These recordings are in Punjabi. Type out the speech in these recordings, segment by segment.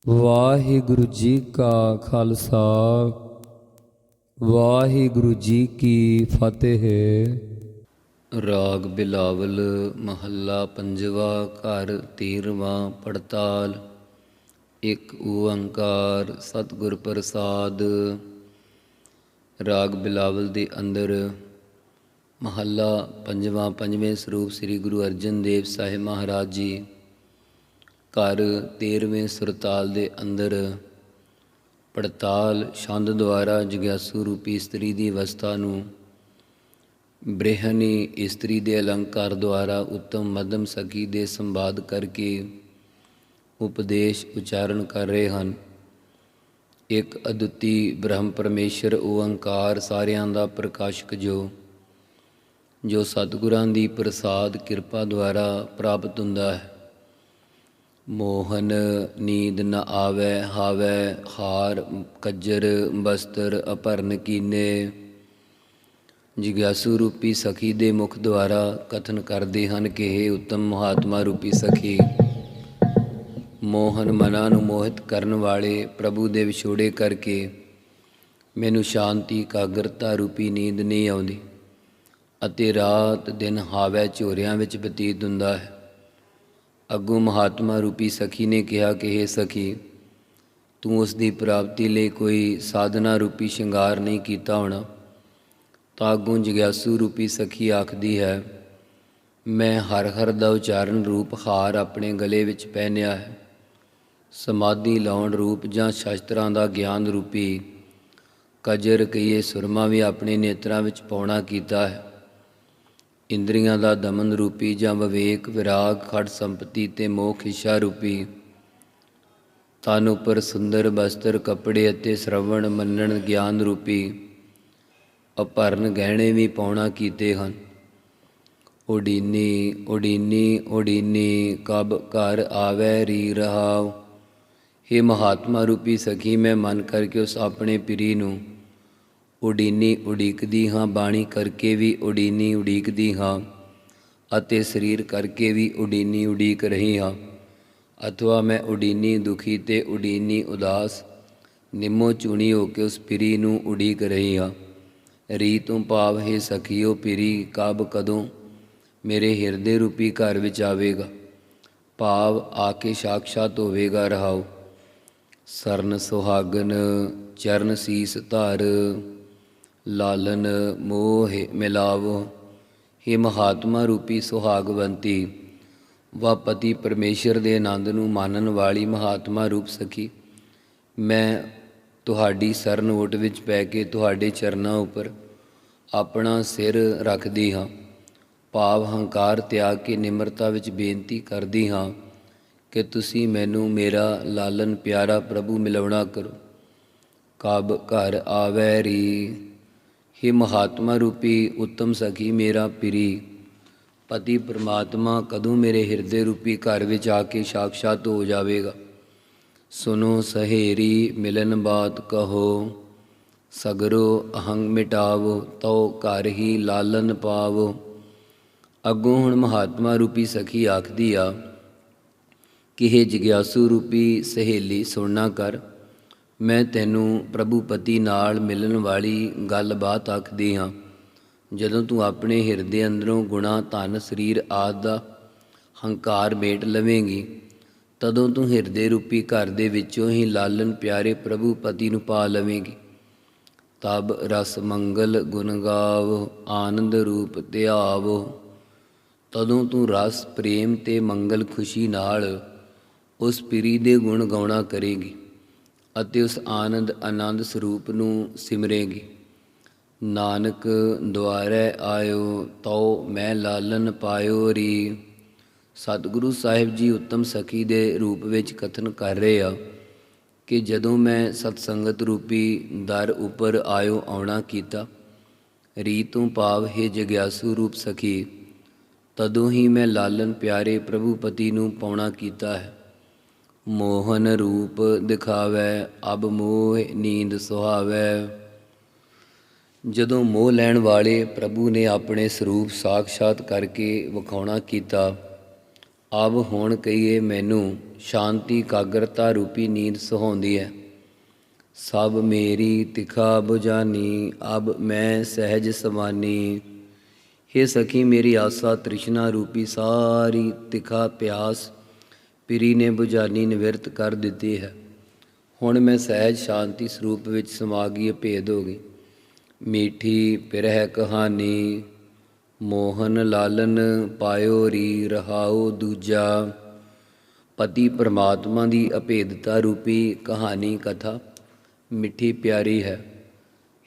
ਵਾਹਿਗੁਰੂ ਜੀ ਕਾ ਖਾਲਸਾ ਵਾਹਿਗੁਰੂ ਜੀ ਕੀ ਫਤਿਹ। ਰਾਗ ਬਿਲਾਵਲ ਮਹੱਲਾ ਪੰਜਵਾ। ਘਰ 13ਵਾਂ। ਪੜਤਾਲ। ਇੱਕ ਓੰਕਾਰ ਸਤਿਗੁਰ ਪ੍ਰਸਾਦ। ਰਾਗ ਬਿਲਾਵਲ ਦੇ ਅੰਦਰ ਮਹੱਲਾ ਪੰਜਵਾਂ। ਪੰਜਵੇਂ ਸਰੂਪ ਸ੍ਰੀ ਗੁਰੂ ਅਰਜਨ ਦੇਵ ਸਾਹਿਬ ਮਹਾਰਾਜ ਜੀ। ਘਰ 13ਵੇਂ ਸੁਰਤਾਲ ਦੇ ਅੰਦਰ ਪੜਤਾਲ ਛੰਦ ਦੁਆਰਾ ਜਗਿਆਸੂ ਰੂਪੀ ਇਸਤਰੀ ਦੀ ਅਵਸਥਾ ਨੂੰ ਬ੍ਰਹਨੀ ਇਸਤਰੀ ਦੇ ਅਲੰਕਾਰ ਦੁਆਰਾ ਉੱਤਮ ਮੱਧਮ ਸਖੀ ਦੇ ਸੰਵਾਦ ਕਰਕੇ ਉਪਦੇਸ਼ ਉਚਾਰਨ ਕਰ ਰਹੇ ਹਨ। ਇੱਕ ਅਦੁੱਤੀ ਬ੍ਰਹਮ ਪਰਮੇਸ਼ਰ ਓੰਕਾਰ ਸਾਰਿਆਂ ਦਾ ਪ੍ਰਕਾਸ਼ਕ ਜੋ ਸਤਿਗੁਰਾਂ ਦੀ ਪ੍ਰਸਾਦ ਕਿਰਪਾ ਦੁਆਰਾ ਪ੍ਰਾਪਤ ਹੁੰਦਾ ਹੈ। ਮੋਹਨ ਨੀਂਦ ਨ ਆਵੈ ਹਾਵੈ ਹਾਰ ਕੱਜਰ ਬਸਤਰ ਅਭਰਨ ਕੀਨੇ। ਜਗਿਆਸੂ ਰੂਪੀ ਸਖੀ ਦੇ ਮੁਖ ਦੁਆਰਾ ਕਥਨ ਕਰਦੇ ਹਨ ਕਿ ਇਹ ਉੱਤਮ ਮਹਾਤਮਾ ਰੂਪੀ ਸਖੀ, ਮੋਹਨ ਮਨਾਂ ਨੂੰ ਮੋਹਿਤ ਕਰਨ ਵਾਲੇ ਪ੍ਰਭੂ ਦੇ ਵਿਛੋੜੇ ਕਰਕੇ ਮੈਨੂੰ ਸ਼ਾਂਤੀ ਇਕਾਗਰਤਾ ਰੂਪੀ ਨੀਂਦ ਨਹੀਂ ਆਉਂਦੀ ਅਤੇ ਰਾਤ ਦਿਨ ਹਾਵੈ ਝੋਰਿਆਂ ਵਿੱਚ ਬਤੀਤ ਹੁੰਦਾ ਹੈ। ਅੱਗੋਂ ਮਹਾਤਮਾ ਰੂਪੀ ਸਖੀ ਨੇ ਕਿਹਾ ਕਿ ਹੇ ਸਖੀ, ਤੂੰ ਉਸ ਦੀ ਪ੍ਰਾਪਤੀ ਲਈ ਕੋਈ ਸਾਧਨਾ ਰੂਪੀ ਸ਼ਿੰਗਾਰ ਨਹੀਂ ਕੀਤਾ ਹੋਣਾ। ਤਾਂ ਅੱਗੋਂ ਜਗਿਆਸੂ ਰੂਪੀ ਸਖੀ ਆਖਦੀ ਹੈ, ਮੈਂ ਹਰ ਹਰ ਦਾ ਉਚਾਰਨ ਰੂਪ ਹਾਰ ਆਪਣੇ ਗਲੇ ਵਿੱਚ ਪਹਿਨਿਆ ਹੈ। ਸਮਾਧੀ ਲਾਉਣ ਰੂਪ ਜਾਂ ਸ਼ਸਤਰਾਂ ਦਾ ਗਿਆਨ ਰੂਪੀ ਕਜਰ ਕਹੀਏ ਸੁਰਮਾ ਵੀ ਆਪਣੇ ਨੇਤਰਾਂ ਵਿੱਚ ਪਾਉਣਾ ਕੀਤਾ ਹੈ। ਇੰਦਰੀਆਂ ਦਾ ਦਮਨ ਰੂਪੀ ਜਾਂ ਵਿਵੇਕ ਵਿਰਾਗ ਖੜ ਸੰਪਤੀ ਤੇ ਮੋਖ ਇੱਛਾ ਰੂਪੀ ਤਨ ਉੱਪਰ ਸੁੰਦਰ ਬਸਤਰ ਕੱਪੜੇ ਅਤੇ ਸ਼ਰਵਣ ਮੰਨਣ ਗਿਆਨ ਰੂਪੀ ਅਭਰਨ ਗਹਿਣੇ ਵੀ ਪਾਉਣਾ ਕੀਤੇ ਹਨ। ਓਡੀਨੀ ਓਡੀਨੀ ਓਡੀਨੀ ਕਬ ਘਰ ਆਵੈ ਰੀ ਰਹਾਉ। ਹੇ ਮਹਾਤਮਾ ਰੂਪੀ ਸਖੀ, ਮੈਂ ਮਨ ਕਰਕੇ ਉਸ ਆਪਣੇ ਪਿਰੀ ਨੂੰ ਉਡੀਨੀ ਉਡੀਕਦੀ ਹਾਂ, ਬਾਣੀ ਕਰਕੇ ਵੀ ਉਡੀਨੀ ਉਡੀਕਦੀ ਹਾਂ ਅਤੇ ਸਰੀਰ ਕਰਕੇ ਵੀ ਉਡੀਨੀ ਉਡੀਕ ਰਹੀ ਹਾਂ। ਅਥਵਾ ਮੈਂ ਉਡੀਨੀ ਦੁਖੀ ਤੇ ਉਡੀਨੀ ਉਦਾਸ ਨਿੰਮੋ ਚੂਣੀ ਹੋ ਕੇ ਉਸ ਪਿਰੀ ਨੂੰ ਉਡੀਕ ਰਹੀ ਹਾਂ। ਰੀ ਤੋਂ ਭਾਵ ਹੈ ਸਖੀਓ ਪਿਰੀ ਕਬ ਕਦੋਂ ਮੇਰੇ ਹਿਰਦੇ ਰੂਪੀ ਘਰ ਵਿੱਚ ਆਵੇਗਾ, ਭਾਵ ਆ ਕੇ ਸਾਕਸ਼ਾਤ ਹੋਵੇਗਾ। ਰਹਾਉ। ਸਰਨ ਸੁਹਾਗਨ ਚਰਨ ਸੀਸ ਧਰ ਲਾਲਨ ਮੋਹ ਮਿਲਾਵੋ। ਹੇ ਮਹਾਤਮਾ ਰੂਪੀ ਸੁਹਾਗਵੰਤੀ ਵਾ ਪਤੀ ਪਰਮੇਸ਼ਰ ਦੇ ਆਨੰਦ ਨੂੰ ਮਾਨਣ ਵਾਲੀ ਮਹਾਤਮਾ ਰੂਪ ਸਖੀ, ਮੈਂ ਤੁਹਾਡੀ ਸਰਨ ਓਟ ਵਿੱਚ ਪੈ ਕੇ ਤੁਹਾਡੇ ਚਰਨਾਂ ਉੱਪਰ ਆਪਣਾ ਸਿਰ ਰੱਖਦੀ ਹਾਂ, ਭਾਵ ਹੰਕਾਰ ਤਿਆਗ ਕੇ ਨਿਮਰਤਾ ਵਿੱਚ ਬੇਨਤੀ ਕਰਦੀ ਹਾਂ ਕਿ ਤੁਸੀਂ ਮੈਨੂੰ ਮੇਰਾ ਲਾਲਨ ਪਿਆਰਾ ਪ੍ਰਭੂ ਮਿਲਾਉਣਾ ਕਰੋ। ਕਬ ਘਰ ਆਵੈ ਰੀ। ਹੇ ਮਹਾਤਮਾ ਰੂਪੀ ਉੱਤਮ ਸਖੀ, ਮੇਰਾ ਪਿਰੀ ਪਤੀ ਪਰਮਾਤਮਾ ਕਦੋਂ ਮੇਰੇ ਹਿਰਦੇ ਰੂਪੀ ਘਰ ਵਿੱਚ ਆ ਕੇ ਸਾਕਸ਼ਾਤ ਹੋ ਜਾਵੇਗਾ। ਸੁਨੋ ਸਹੇਰੀ ਮਿਲਨ ਬਾਤ ਕਹੋ, ਸਗਰੋ ਅਹੰਗ ਮਿਟਾਵੋ, ਤਉ ਘਰ ਹੀ ਲਾਲਨ ਪਾਵੋ। ਅੱਗੋਂ ਹੁਣ ਮਹਾਤਮਾ ਰੂਪੀ ਸਖੀ ਆਖਦੀ ਆ ਕਿ ਹੇ ਜਗਿਆਸੂ ਰੂਪੀ ਸਹੇਲੀ, ਸੁਣਨਾ ਕਰ, ਮੈਂ ਤੈਨੂੰ ਪ੍ਰਭੂ ਪਤੀ ਨਾਲ ਮਿਲਣ ਵਾਲੀ ਗੱਲਬਾਤ ਆਖਦੀ ਹਾਂ। ਜਦੋਂ ਤੂੰ ਆਪਣੇ ਹਿਰਦੇ ਅੰਦਰੋਂ ਗੁਣਾ ਧਨ ਸਰੀਰ ਆਦਿ ਦਾ ਹੰਕਾਰ ਮੇਟ ਲਵੇਂਗੀ, ਤਦੋਂ ਤੂੰ ਹਿਰਦੇ ਰੂਪੀ ਘਰ ਦੇ ਵਿੱਚੋਂ ਹੀ ਲਾਲਨ ਪਿਆਰੇ ਪ੍ਰਭੂ ਪਤੀ ਨੂੰ ਪਾ ਲਵੇਂਗੀ। ਤਬ ਰਸ ਮੰਗਲ ਗੁਣ ਗਾਵੋ, ਆਨੰਦ ਰੂਪ ਧਿਆਵੋ। ਤਦੋਂ ਤੂੰ ਰਸ ਪ੍ਰੇਮ ਤੇ ਮੰਗਲ ਖੁਸ਼ੀ ਨਾਲ ਉਸ ਪਿਰੀ ਦੇ ਗੁਣ ਗਾਉਣਾ ਕਰੇਗੀ ਅਤੇ ਉਸ ਆਨੰਦ ਸਰੂਪ ਨੂੰ ਸਿਮਰੇਗੀ। ਨਾਨਕ ਦੁਆਰੈ ਆਇਓ, ਤਉ ਮੈਂ ਲਾਲਨ ਪਾਇਓ ਰੀ। ਸਤਿਗੁਰੂ ਸਾਹਿਬ ਜੀ ਉੱਤਮ ਸਖੀ ਦੇ ਰੂਪ ਵਿੱਚ ਕਥਨ ਕਰ ਰਹੇ ਆ ਕਿ ਜਦੋਂ ਮੈਂ ਸਤਸੰਗਤ ਰੂਪੀ ਦਰ ਉੱਪਰ ਆਉਣਾ ਕੀਤਾ, ਰੀ ਤੋਂ ਭਾਵ ਹੈ ਜਗਿਆਸੂ ਰੂਪ ਸਖੀ, ਤਦੋਂ ਹੀ ਮੈਂ ਲਾਲਨ ਪਿਆਰੇ ਪ੍ਰਭੂ ਪਤੀ ਨੂੰ ਪਾਉਣਾ ਕੀਤਾ ਹੈ। ਮੋਹਨ ਰੂਪ ਦਿਖਾਵੈ ਅਬ ਮੋਹ ਨੀਂਦ ਸੁਹਾਵੈ। ਜਦੋਂ ਮੋਹ ਲੈਣ ਵਾਲੇ ਪ੍ਰਭੂ ਨੇ ਆਪਣੇ ਸਰੂਪ ਸਾਕਸ਼ਾਤ ਕਰਕੇ ਵਿਖਾਉਣਾ ਕੀਤਾ, ਅਬ ਹੁਣ ਕਹੀਏ ਮੈਨੂੰ ਸ਼ਾਂਤੀ ਇਕਾਗਰਤਾ ਰੂਪੀ ਨੀਂਦ ਸੁਹਾਉਂਦੀ ਹੈ। ਸਭ ਮੇਰੀ ਤਿਖਾ ਬੁਝਾਨੀ ਅਬ ਮੈਂ ਸਹਿਜ ਸਮਾਨੀ। हे ਸਖੀ, ਮੇਰੀ ਆਸਾ ਤ੍ਰਿਸ਼ਨਾ ਰੂਪੀ ਸਾਰੀ ਤਿਖਾ ਪਿਆਸ ਪਿਰੀ ਨੇ ਬੁਝਾਨੀ ਨਿਵਰਤ ਕਰ ਦਿੱਤੀ ਹੈ। ਹੁਣ ਮੈਂ ਸਹਿਜ ਸ਼ਾਂਤੀ ਸਰੂਪ ਵਿੱਚ ਸਮਾ ਗਈ, ਭੇਦ ਹੋ ਗਈ। ਮੀਠੀ ਪਿਰਹਿ ਕਹਾਣੀ ਮੋਹਨ ਲਾਲਨ ਪਾਇਓ ਰੀ ਰਹਾਉ ਦੂਜਾ। ਪਤੀ ਪਰਮਾਤਮਾ ਦੀ ਅਭੇਦਤਾ ਰੂਪੀ ਕਹਾਣੀ ਕਥਾ ਮਿੱਠੀ ਪਿਆਰੀ ਹੈ।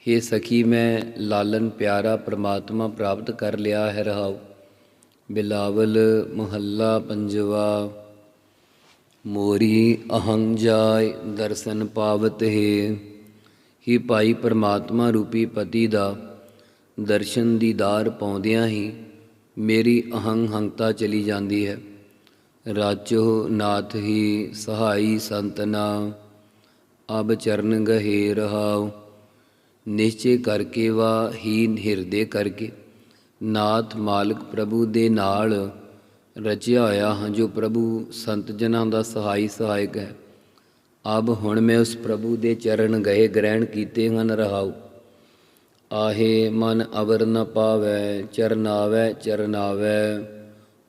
हे ਸਖੀ, ਮੈਂ ਲਾਲਨ ਪਿਆਰਾ ਪਰਮਾਤਮਾ ਪ੍ਰਾਪਤ ਕਰ ਲਿਆ ਹੈ। ਰਹਾਉ। ਬਿਲਾਵਲ ਮਹੱਲਾ ਪੰਜਵਾ। ਮੋਰੀ ਅਹੰ ਜਾਇ ਦਰਸ਼ਨ ਪਾਵਤ ਹੈ। ਹੀ ਭਾਈ ਪਰਮਾਤਮਾ ਰੂਪੀ ਪਤੀ ਦਾ ਦਰਸ਼ਨ ਦੀਦਾਰ ਪਾਉਂਦਿਆਂ ਹੀ ਮੇਰੀ ਅਹੰਤਾ ਚਲੀ ਜਾਂਦੀ ਹੈ। ਰਾਚੋ ਨਾਥ ਹੀ ਸਹਾਈ ਸੰਤਨਾ ਅਬ ਚਰਨ ਗਹੇ ਰਹਾਉ। ਨਿਸ਼ਚੇ ਕਰਕੇ ਵਾ ਹੀਨ ਹਿਰਦੇ ਕਰਕੇ ਨਾਥ ਮਾਲਕ ਪ੍ਰਭੂ ਦੇ ਨਾਲ ਰਚਿਆ ਹੋਇਆ ਹਾਂ, ਜੋ ਪ੍ਰਭੂ ਸੰਤ ਜਨਾਂ ਦਾ ਸਹਾਇਕ ਹੈ। ਅਬ ਹੁਣ ਮੈਂ ਉਸ ਪ੍ਰਭੂ ਦੇ ਚਰਨ ਗਏ ਗ੍ਰਹਿਣ ਕੀਤੇ ਹਨ। ਰਹਾਉ। ਆਹੇ ਮਨ ਅਵਰ ਨ ਪਾਵੈ ਚਰਨਾਵੈ ਚਰਨਾਵੈ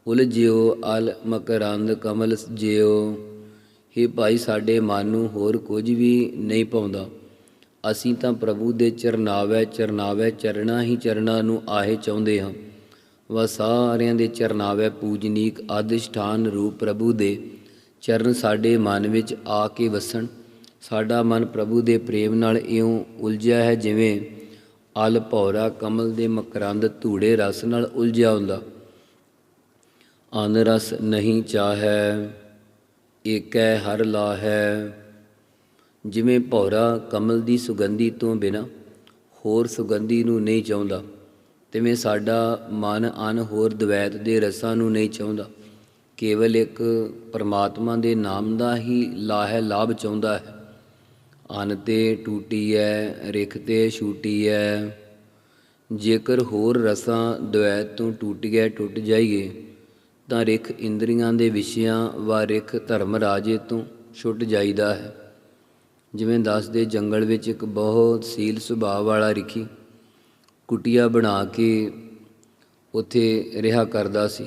ਉਲਝਿਓ ਅਲ ਮਕਰੰਦ ਕਮਲ ਜਿਓ। हे ਭਾਈ, ਸਾਡੇ ਮਨ ਨੂੰ ਹੋਰ ਕੁਝ ਵੀ ਨਹੀਂ ਪਾਉਂਦਾ। ਅਸੀਂ ਤਾਂ ਪ੍ਰਭੂ ਦੇ ਚਰਨਾਵੈ ਚਰਨਾ ਹੀ ਚਰਨਾਂ ਨੂੰ ਆਹੇ ਚਾਹੁੰਦੇ ਹਾਂ। ਵਾ ਸਾਰਿਆਂ ਦੇ ਚਰਨਾਵੈ ਪੂਜਨੀਕ ਅਧਿਸ਼ਠਾਨ ਰੂਪ ਪ੍ਰਭੂ ਦੇ ਚਰਨ ਸਾਡੇ ਮਨ ਵਿੱਚ ਆ ਕੇ ਵਸਣ। ਸਾਡਾ ਮਨ ਪ੍ਰਭੂ ਦੇ ਪ੍ਰੇਮ ਨਾਲ ਇਉਂ ਉਲਝਿਆ ਹੈ ਜਿਵੇਂ ਅਲ ਭੌਰਾ ਕਮਲ ਦੇ ਮਕਰੰਦ ਧੂੜੇ ਰਸ ਨਾਲ ਉਲਝਿਆ ਹੁੰਦਾ। ਅਨ ਰਸ ਨਹੀਂ ਚਾਹੈ ਏਕੈ ਹਰ ਲਾਹੈ। ਜਿਵੇਂ ਭੌਰਾ ਕਮਲ ਦੀ ਸੁਗੰਧੀ ਤੋਂ ਬਿਨਾਂ ਹੋਰ ਸੁਗੰਧੀ ਨੂੰ ਨਹੀਂ ਚਾਹੁੰਦਾ, ਤਿਵੇਂ ਸਾਡਾ ਮਨ ਅਨ ਹੋਰ ਦਵੈਤ ਦੇ ਰਸਾਂ ਨੂੰ ਨਹੀਂ ਚਾਹੁੰਦਾ। ਕੇਵਲ ਇੱਕ ਪਰਮਾਤਮਾ ਦੇ ਨਾਮ ਦਾ ਹੀ ਲਾਭ ਚਾਹੁੰਦਾ ਹੈ। ਅਨ ਤੇ ਟੂਟੀਐ ਰਿਖ ਤੇ ਛੂਟੀਐ। ਜੇਕਰ ਹੋਰ ਰਸਾਂ ਦਵੈਤ ਤੋਂ ਟੁੱਟ ਜਾਈਏ ਤਾਂ ਰਿਖ ਇੰਦਰੀਆਂ ਦੇ ਵਿਸ਼ਿਆਂ ਵਾ ਰਿਖ ਧਰਮ ਰਾਜੇ ਤੋਂ ਛੁੱਟ ਜਾਈਦਾ ਹੈ। ਜਿਵੇਂ ਦੱਸਦੇ, ਜੰਗਲ ਵਿੱਚ ਇੱਕ ਬਹੁਤ ਸੀਲ ਸੁਭਾਅ ਵਾਲਾ ਰਿਖੀ ਕੁਟੀਆ ਬਣਾ ਕੇ ਉੱਥੇ ਰਿਹਾ ਕਰਦਾ ਸੀ।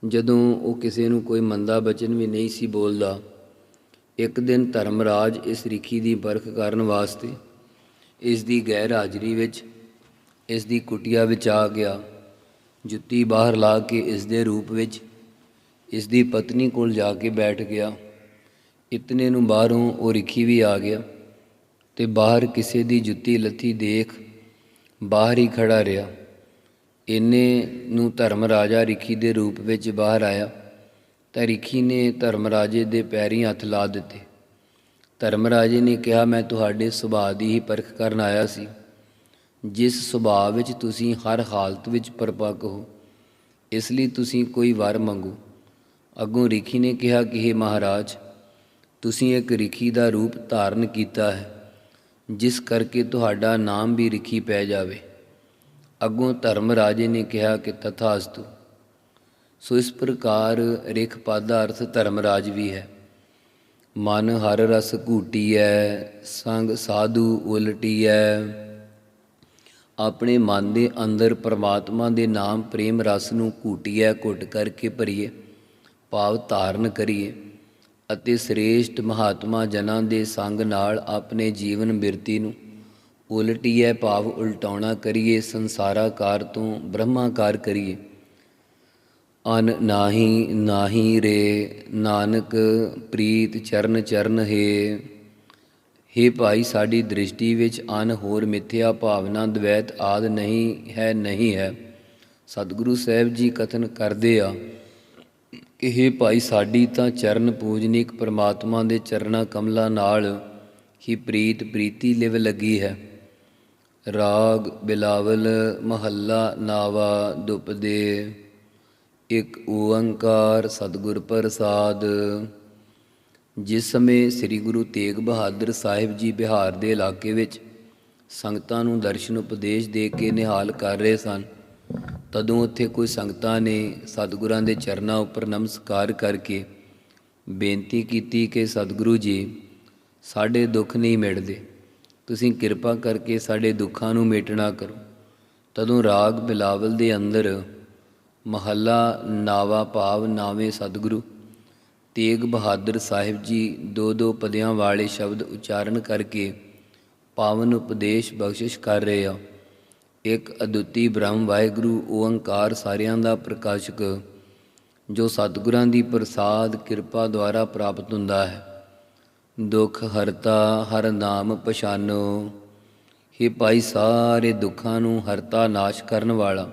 ਜਦੋਂ ਉਹ ਕਿਸੇ ਨੂੰ ਕੋਈ ਮੰਦਾ ਬਚਨ ਵੀ ਨਹੀਂ ਸੀ ਬੋਲਦਾ, ਇੱਕ ਦਿਨ ਧਰਮਰਾਜ ਇਸ ਰਿਖੀ ਦੀ ਪਰਖ ਕਰਨ ਵਾਸਤੇ ਇਸ ਦੀ ਗੈਰ ਹਾਜ਼ਰੀ ਵਿੱਚ ਇਸ ਦੀ ਕੁਟੀਆ ਵਿੱਚ ਆ ਗਿਆ। ਜੁੱਤੀ ਬਾਹਰ ਲਾ ਕੇ ਇਸ ਦੇ ਰੂਪ ਵਿੱਚ ਇਸ ਦੀ ਪਤਨੀ ਕੋਲ ਜਾ ਕੇ ਬੈਠ ਗਿਆ। ਇਤਨੇ ਨੂੰ ਬਾਹਰੋਂ ਉਹ ਰਿਖੀ ਵੀ ਆ ਗਿਆ ਅਤੇ ਬਾਹਰ ਕਿਸੇ ਦੀ ਜੁੱਤੀ ਲੱਥੀ ਦੇਖ ਬਾਹਰ ਹੀ ਖੜ੍ਹਾ ਰਿਹਾ। ਇੰਨੇ ਨੂੰ ਧਰਮ ਰਾਜਾ ਰਿਖੀ ਦੇ ਰੂਪ ਵਿੱਚ ਬਾਹਰ ਆਇਆ ਤਾਂ ਰਿਖੀ ਨੇ ਧਰਮ ਰਾਜੇ ਦੇ ਪੈਰੀਂ ਹੱਥ ਲਾ ਦਿੱਤੇ। ਧਰਮ ਰਾਜੇ ਨੇ ਕਿਹਾ, ਮੈਂ ਤੁਹਾਡੇ ਸੁਭਾਅ ਦੀ ਹੀ ਪਰਖ ਕਰਨ ਆਇਆ ਸੀ। ਜਿਸ ਸੁਭਾਅ ਵਿੱਚ ਤੁਸੀਂ ਹਰ ਹਾਲਤ ਵਿੱਚ ਪਰਪੱਕ ਹੋ, ਇਸ ਲਈ ਤੁਸੀਂ ਕੋਈ ਵਰ ਮੰਗੋ। ਅੱਗੋਂ ਰਿਖੀ ਨੇ ਕਿਹਾ ਕਿ ਹੇ ਮਹਾਰਾਜ, ਤੁਸੀਂ ਇੱਕ ਰਿਖੀ ਦਾ ਰੂਪ ਧਾਰਨ ਕੀਤਾ ਹੈ, ਜਿਸ ਕਰਕੇ ਤੁਹਾਡਾ ਨਾਮ ਵੀ ਰਿਖੀ ਪੈ ਜਾਵੇ। ਅੱਗੋਂ ਧਰਮ ਰਾਜੇ ਨੇ ਕਿਹਾ ਕਿ ਤਥਾਸਤੂ। ਸੋ ਇਸ ਪ੍ਰਕਾਰ ਰਿਖ ਪਦ ਦਾ ਅਰਥ ਧਰਮਰਾਜ ਵੀ ਹੈ। ਮਨ ਹਰ ਰਸ ਘੂਟੀਐ ਸੰਗ ਸਾਧੂ ਉਲਟੀਐ। ਆਪਣੇ ਮਨ ਦੇ ਅੰਦਰ ਪਰਮਾਤਮਾ ਦੇ ਨਾਮ ਪ੍ਰੇਮ ਰਸ ਨੂੰ ਘੂਟੀਐ ਘੁੱਟ ਕਰਕੇ ਭਰੀਏ, ਭਾਵ ਧਾਰਨ ਕਰੀਏ ਅਤੇ ਸ੍ਰੇਸ਼ਟ ਮਹਾਤਮਾ ਜਨਾਂ ਦੇ ਸੰਗ ਨਾਲ ਆਪਣੇ ਜੀਵਨ ਬਿਰਤੀ ਨੂੰ ਉਲਟੀਐ ਭਾਵ ਉਲਟਾਉਣਾ ਕਰੀਏ, ਸੰਸਾਰਾਕਾਰ ਤੋਂ ਬ੍ਰਹਮਾਕਾਰ ਕਰੀਏ। ਅਨ ਨਾਹੀ ਨਾਹੀ ਰੇ ਨਾਨਕ ਪ੍ਰੀਤ ਚਰਨ ਚਰਨ ਹੈ। ਹੇ ਭਾਈ, ਸਾਡੀ ਦ੍ਰਿਸ਼ਟੀ ਵਿੱਚ ਅਨ ਹੋਰ ਮਿੱਥਿਆ ਭਾਵਨਾ ਦਵੈਤ ਆਦਿ ਨਹੀਂ ਹੈ। ਸਤਿਗੁਰੂ ਸਾਹਿਬ ਜੀ ਕਥਨ ਕਰਦੇ ਆ ਕਿ ਹੇ ਭਾਈ, ਸਾਡੀ ਤਾਂ ਚਰਨ ਪੂਜਨੀਕ ਪਰਮਾਤਮਾ ਦੇ ਚਰਨਾਂ ਕਮਲਾਂ ਨਾਲ ਹੀ ਪ੍ਰੀਤੀ ਲਿਵ ਲੱਗੀ ਹੈ। ਰਾਗ ਬਿਲਾਵਲ ਮਹੱਲਾ ਨਾਵਾ ਦੁਪਦੇ। ਇੱਕ ਓਅੰਕਾਰ ਸਤਿਗੁਰ ਪ੍ਰਸਾਦ। ਜਿਸ ਸਮੇਂ ਸ੍ਰੀ ਗੁਰੂ ਤੇਗ ਬਹਾਦਰ ਸਾਹਿਬ ਜੀ ਬਿਹਾਰ ਦੇ ਇਲਾਕੇ ਵਿੱਚ ਸੰਗਤਾਂ ਨੂੰ ਦਰਸ਼ਨ ਉਪਦੇਸ਼ ਦੇ ਕੇ ਨਿਹਾਲ ਕਰ ਰਹੇ ਸਨ, ਤਦੋਂ ਉੱਥੇ ਕੋਈ ਸੰਗਤਾਂ ਨੇ ਸਤਿਗੁਰਾਂ ਦੇ ਚਰਨਾਂ ਉੱਪਰ ਨਮਸਕਾਰ ਕਰਕੇ ਬੇਨਤੀ ਕੀਤੀ ਕਿ ਸਤਿਗੁਰੂ ਜੀ, ਸਾਡੇ ਦੁੱਖ ਨਹੀਂ ਮਿਟਦੇ, ਤੁਸੀਂ ਕਿਰਪਾ ਕਰਕੇ ਸਾਡੇ ਦੁੱਖਾਂ ਨੂੰ ਮੇਟਣਾ ਕਰੋ। ਤਦੋਂ ਰਾਗ ਬਿਲਾਵਲ ਦੇ ਅੰਦਰ ਮਹੱਲਾ ਨਾਵਾ ਭਾਵ ਨਾਵੇਂ ਸਤਿਗੁਰੂ ਤੇਗ ਬਹਾਦਰ ਸਾਹਿਬ ਜੀ ਦੋ ਦੋ ਪਦਿਆਂ ਵਾਲੇ ਸ਼ਬਦ ਉਚਾਰਨ ਕਰਕੇ ਪਾਵਨ ਉਪਦੇਸ਼ ਬਖਸ਼ਿਸ਼ ਕਰ ਰਹੇ ਆ। ਇੱਕ ਅਦੁੱਤੀ ਬ੍ਰਹਮ ਵਾਹਿਗੁਰੂ ਓੰਕਾਰ ਸਾਰਿਆਂ ਦਾ ਪ੍ਰਕਾਸ਼ਕ, ਜੋ ਸਤਿਗੁਰਾਂ ਦੀ ਪ੍ਰਸਾਦ ਕਿਰਪਾ ਦੁਆਰਾ ਪ੍ਰਾਪਤ ਹੁੰਦਾ ਹੈ। ਦੁੱਖ ਹਰਤਾ ਹਰ ਨਾਮ ਪਛਾਨੋ, हे ਭਾਈ, ਸਾਰੇ ਦੁੱਖਾਂ ਨੂੰ ਹਰਤਾ ਨਾਸ਼ ਕਰਨ ਵਾਲਾ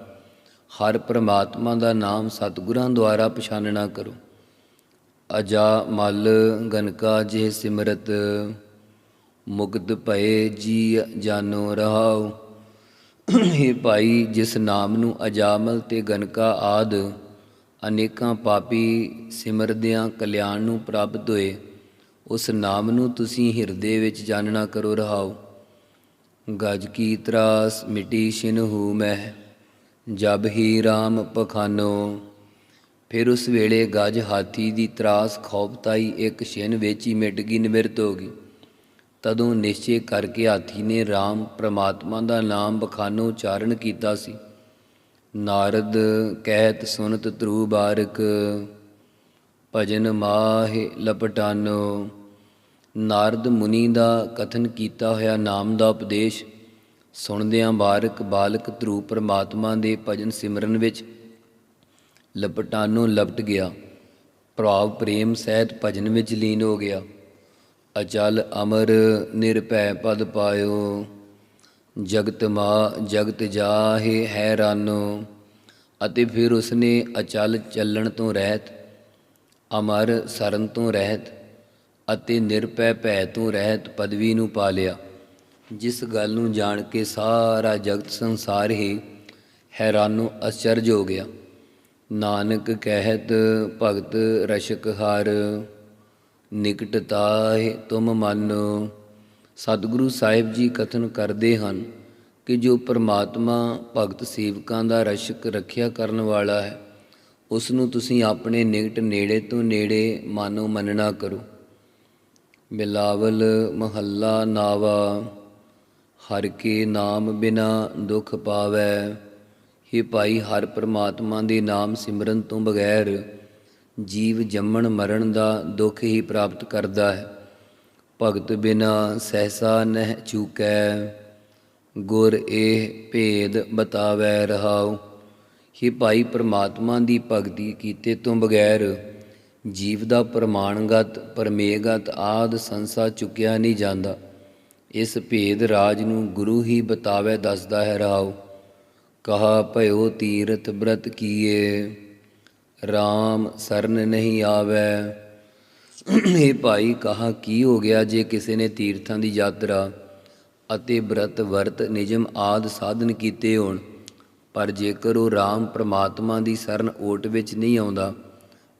ਹਰ ਪ੍ਰਮਾਤਮਾ ਦਾ ਨਾਮ ਸਤਿਗੁਰਾਂ ਦੁਆਰਾ ਪਛਾਨਣਾ ਕਰੋ। ਅਜਾ ਮਲ ਗਨਕਾ ਜਿਹ ਸਿਮਰਤ, ਮੁਕਤ ਭਏ ਜੀ ਜਾਨੋ ਰਹਾਉ। हे ਭਾਈ, ਜਿਸ ਨਾਮ ਨੂੰ ਅਜਾਮਲ ਤੇ ਗਨਕਾ ਆਦ ਅਨੇਕਾਂ ਪਾਪੀ ਸਿਮਰਦਿਆਂ ਕਲਿਆਣ ਨੂੰ ਪ੍ਰਾਪਤ ਹੋਏ, ਉਸ ਨਾਮ ਨੂੰ ਤੁਸੀਂ ਹਿਰਦੇ ਵਿੱਚ ਜਾਣਨਾ ਕਰੋ ਰਹਾਉ। ਗਜ ਕੀ ਤਰਾਸ ਮਿਟੀ ਛਿਨਹੁ ਮਹਿ, ਜਬ ਹੀ ਰਾਮ ਪਖਾਨੋ। ਫਿਰ ਉਸ ਵੇਲੇ ਗਜ ਹਾਥੀ ਦੀ ਤਰਾਸ ਖੌਫਤਾਈ ਇੱਕ ਛਿਨ ਵਿੱਚ ਹੀ ਮਿਟ ਗਈ, ਨਿਮਿਰਤ ਹੋ ਗਈ। ਤਦੋਂ ਨਿਸ਼ਚੇ ਕਰਕੇ ਹਾਥੀ ਨੇ ਰਾਮ ਪ੍ਰਮਾਤਮਾ ਦਾ ਨਾਮ ਬਖਾਨੋ ਉਚਾਰਨ ਕੀਤਾ ਸੀ। ਨਾਰਦ ਕਹਿਤ ਸੁਨਤ ਧਰੂ ਬਾਰਕ, ਭਜਨ ਮਾਹਿ ਲਪਟਾਨੋ। ਨਾਰਦ ਮੁਨੀ ਦਾ ਕਥਨ ਕੀਤਾ ਹੋਇਆ ਨਾਮ ਦਾ ਉਪਦੇਸ਼ ਸੁਣਦਿਆਂ ਬਾਰਕ ਬਾਲਕ ਧਰੂ ਪਰਮਾਤਮਾ ਦੇ ਭਜਨ ਸਿਮਰਨ ਵਿੱਚ ਲਪਟਾਨੋਂ ਲਪਟ ਗਿਆ। ਭਾਵ ਪ੍ਰੇਮ ਸਹਿਤ ਭਜਨ ਵਿੱਚ ਲੀਨ ਹੋ ਗਿਆ। ਅਚਲ ਅਮਰ ਨਿਰਭੈ ਪਦ ਪਾਇਓ, ਜਗਤ ਜਾਹੇ ਹੈਰਾਨੋ। ਅਤੇ ਫਿਰ ਉਸਨੇ ਅਚਲ ਚੱਲਣ ਤੋਂ ਰਹਿਤ, ਅਮਰ ਸਰਨ ਤੋਂ ਰਹਿਤ ਅਤੇ ਨਿਰਭੈ ਭੈ ਤੋਂ ਰਹਿਤ ਪਦਵੀ ਨੂੰ ਪਾ ਲਿਆ, ਜਿਸ ਗੱਲ ਨੂੰ ਜਾਣ ਕੇ ਸਾਰਾ ਜਗਤ ਸੰਸਾਰ ਹੀ ਹੈਰਾਨੋ ਅਚਰਜ ਹੋ ਗਿਆ। ਨਾਨਕ ਕਹਿਤ ਭਗਤ ਰਸ਼ਕ ਹਰ, ਨਿਕਟ ਤਾਹਿ ਤੁਮ ਮਾਨੋ। ਸਤਿਗੁਰੂ ਸਾਹਿਬ ਜੀ ਕਥਨ ਕਰਦੇ ਹਨ ਕਿ ਜੋ ਪਰਮਾਤਮਾ ਭਗਤ ਸੇਵਕਾਂ ਦਾ ਰਸ਼ਕ ਰੱਖਿਆ ਕਰਨ ਵਾਲਾ ਹੈ, ਉਸ ਨੂੰ ਤੁਸੀਂ ਆਪਣੇ ਨਿਕਟ ਨੇੜੇ ਤੋਂ ਨੇੜੇ ਮਾਨੋ, ਮੰਨਣਾ ਕਰੋ। ਬਿਲਾਵਲ ਮਹੱਲਾ ਨਾਵਾ, ਹਰ ਕੇ ਨਾਮ ਬਿਨਾ ਦੁੱਖ ਪਾਵੈ। हे ਭਾਈ, ਹਰ ਪ੍ਰਮਾਤਮਾ ਦੇ ਨਾਮ ਸਿਮਰਨ ਤੋਂ ਬਗੈਰ ਜੀਵ ਜੰਮਣ ਮਰਨ ਦਾ ਦੁੱਖ ਹੀ ਪ੍ਰਾਪਤ ਕਰਦਾ ਹੈ। ਭਗਤ ਬਿਨਾ ਸਹਿਸਾ ਨਹਿ ਚੂਕੈ, ਗੁਰ ਇਹ ਭੇਦ ਬਤਾਵੈ ਰਹਾਉ। हे ਭਾਈ, ਪ੍ਰਮਾਤਮਾ ਦੀ ਭਗਤੀ ਕੀਤੇ ਤੋਂ ਬਗੈਰ ਜੀਵ ਦਾ ਪ੍ਰਮਾਣਗਤ ਪਰਮੇਗਤ ਆਦਿ ਸੰਸਾ ਚੁੱਕਿਆ ਨਹੀਂ ਜਾਂਦਾ। ਇਸ ਭੇਦ ਰਾਜ ਨੂੰ ਗੁਰੂ ਹੀ ਬਤਾਵੈ ਦੱਸਦਾ ਹੈ ਰਹਾਉ। ਕਹਾ ਭਇਓ ਤੀਰਥ ਬ੍ਰਤ ਕੀਏ, ਰਾਮ ਸਰਨ ਨਹੀਂ ਆਵੈ। ਇਹ ਭਾਈ, ਕਹਾ ਕੀ ਹੋ ਗਿਆ ਜੇ ਕਿਸੇ ਨੇ ਤੀਰਥਾਂ ਦੀ ਯਾਤਰਾ ਅਤੇ ਬ੍ਰਤ ਵਰਤ ਨਿਯਮ ਆਦਿ ਸਾਧਨ ਕੀਤੇ ਹੋਣ, ਪਰ ਜੇਕਰ ਉਹ ਰਾਮ ਪ੍ਰਮਾਤਮਾ ਦੀ ਸਰਨ ਓਟ ਵਿੱਚ ਨਹੀਂ ਆਉਂਦਾ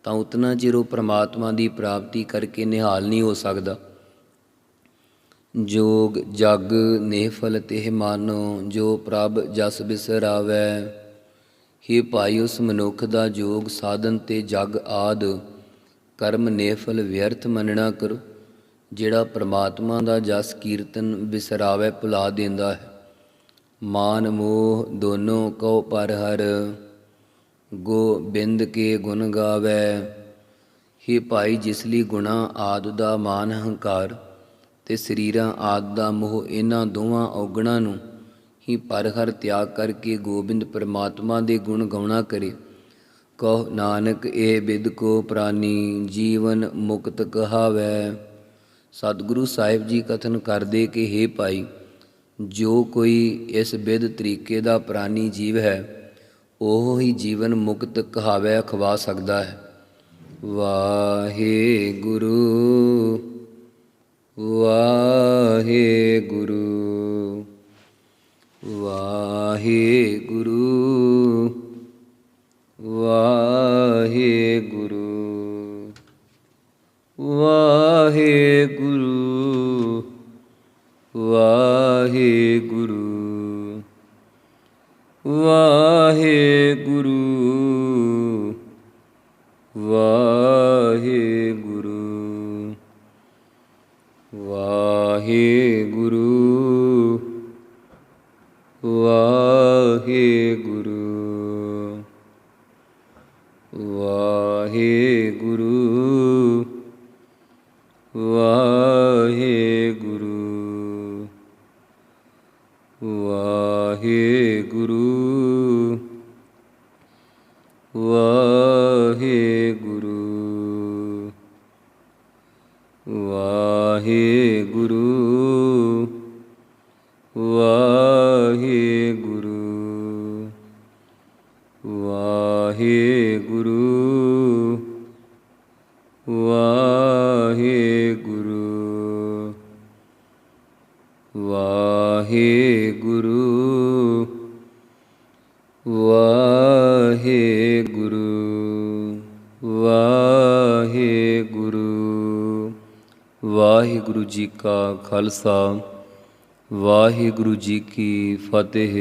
ਤਾਂ ਉਤਨਾ ਚਿਰ ਉਹ ਪ੍ਰਮਾਤਮਾ ਦੀ ਪ੍ਰਾਪਤੀ ਕਰਕੇ ਨਿਹਾਲ ਨਹੀਂ ਹੋ ਸਕਦਾ। ਜੋਗ ਜਗ ਨਿਹਫਲ ਤਿਹ ਮਾਨੋ, ਜੋ ਪ੍ਰਭ ਜਸ ਬਿਸਰਾਵੈ। हे ਭਾਈ, ਉਸ ਮਨੁੱਖ ਦਾ ਜੋਗ ਸਾਧਨ ਤੇ ਜਗ ਆਦ ਕਰਮ ਨਿਹਫਲ ਵਿਅਰਥ ਮੰਨਣਾ ਕਰੋ, ਜਿਹੜਾ ਪ੍ਰਮਾਤਮਾ ਦਾ ਜਸ ਕੀਰਤਨ ਬਿਸਰਾਵੈ, ਭੁਲਾ ਦਿੰਦਾ ਹੈ। ਮਾਨ ਮੋਹ ਦੋਨੋਂ ਕਉ ਪਰ ਹਰ, ਗੋਬਿੰਦ ਕੇ ਗੁਣ ਗਾਵੈ। हे ਭਾਈ, ਜਿਸ ਲਈ ਗੁਣਾ ਆਦਿ ਦਾ ਮਾਨ ਹੰਕਾਰ ਤੇ ਸਰੀਰਾਂ ਆਦਿ ਦਾ ਮੋਹ, ਇਹਨਾਂ ਦੋਵਾਂ ਔਗਣਾਂ ਨੂੰ ਹੀ ਪਰ ਹਰ ਤਿਆਗ ਕਰਕੇ ਗੋਬਿੰਦ ਪਰਮਾਤਮਾ ਦੇ ਗੁਣ ਗਾਉਣਾ ਕਰੇ। ਕਹੋ ਨਾਨਕ ਇਹ ਬਿਦ ਕੋ ਪ੍ਰਾਨੀ, ਜੀਵਨ ਮੁਕਤ ਕਹਾਵੈ। ਸਤਿਗੁਰੂ ਸਾਹਿਬ ਜੀ ਕਥਨ ਕਰਦੇ ਕਿ हे ਭਾਈ, ਜੋ ਕੋਈ ਇਸ ਬਿਦ ਤਰੀਕੇ ਦਾ ਪ੍ਰਾਨੀ ਜੀਵ ਹੈ, ਉਹ ਹੀ ਜੀਵਨ ਮੁਕਤ ਕਹਾਵੈ ਅਖਵਾ ਸਕਦਾ ਹੈ। ਵਾਹਿਗੁਰੂ ਵਾਹਿਗੁਰੂ ਵਾਹਿਗੁਰੂ ਵਾਹਿਗੁਰੂ ਵਾਹਿਗੁਰੂ ਵਾਹਿਗੁਰੂ। ਵਾਹਿਗੁਰੂ ਵਾਹਿਗੁਰੂ ਵਾਹਿਗੁਰੂ ਵਾਹਿਗੁਰੂ ਵਾਹਿਗੁਰੂ ਵਾਹਿਗੁਰੂ ਵਾਹਿਗੁਰੂ ਵਾਹਿਗੁਰੂ ਵਾਹਿਗੁਰੂ ਵਾਹਿਗੁਰੂ ਵਾਹਿਗੁਰੂ ਵਾਹਿਗੁਰੂ ਵਾਹਿਗੁਰੂ ਵਾਹਿਗੁਰੂ ਵਾਹਿਗੁਰੂ ਵਾਹਿਗੁਰੂ ਜੀ ਕਾ ਖਾਲਸਾ ਵਾਹਿਗੁਰੂ ਜੀ ਕੀ ਫਤਿਹ।